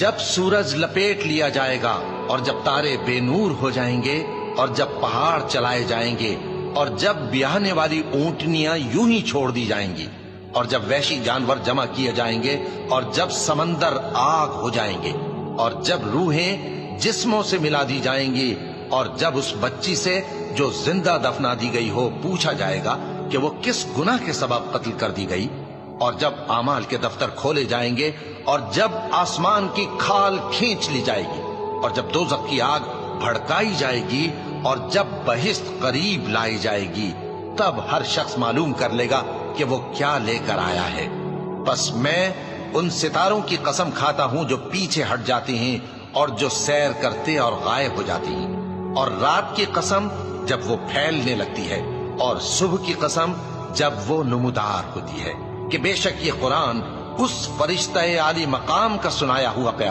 جب سورج لپیٹ لیا جائے گا اور جب تارے بے نور ہو جائیں گے اور جب پہاڑ چلائے جائیں گے اور جب بیاہنے والی اونٹنیاں یوں ہی چھوڑ دی جائیں گی اور جب وحشی جانور جمع کیے جائیں گے اور جب سمندر آگ ہو جائیں گے اور جب روحیں جسموں سے ملا دی جائیں گی اور جب اس بچی سے جو زندہ دفنا دی گئی ہو پوچھا جائے گا کہ وہ کس گناہ کے سبب قتل کر دی گئی، اور جب اعمال کے دفتر کھولے جائیں گے اور جب آسمان کی کھال کھینچ لی جائے گی اور جب دوزخ کی آگ بھڑکائی جائے گی اور جب بہشت قریب لائی جائے گی، تب ہر شخص معلوم کر لے گا کہ وہ کیا لے کر آیا ہے۔ بس میں ان ستاروں کی قسم کھاتا ہوں جو پیچھے ہٹ جاتے ہیں اور جو سیر کرتے اور غائب ہو جاتی ہیں، اور رات کی قسم جب وہ پھیلنے لگتی ہے، اور صبح کی قسم جب وہ نمودار ہوتی ہے، کہ بے شک یہ قرآن اس فرشتہ عالی مقام کا سنایا ہوا پیغام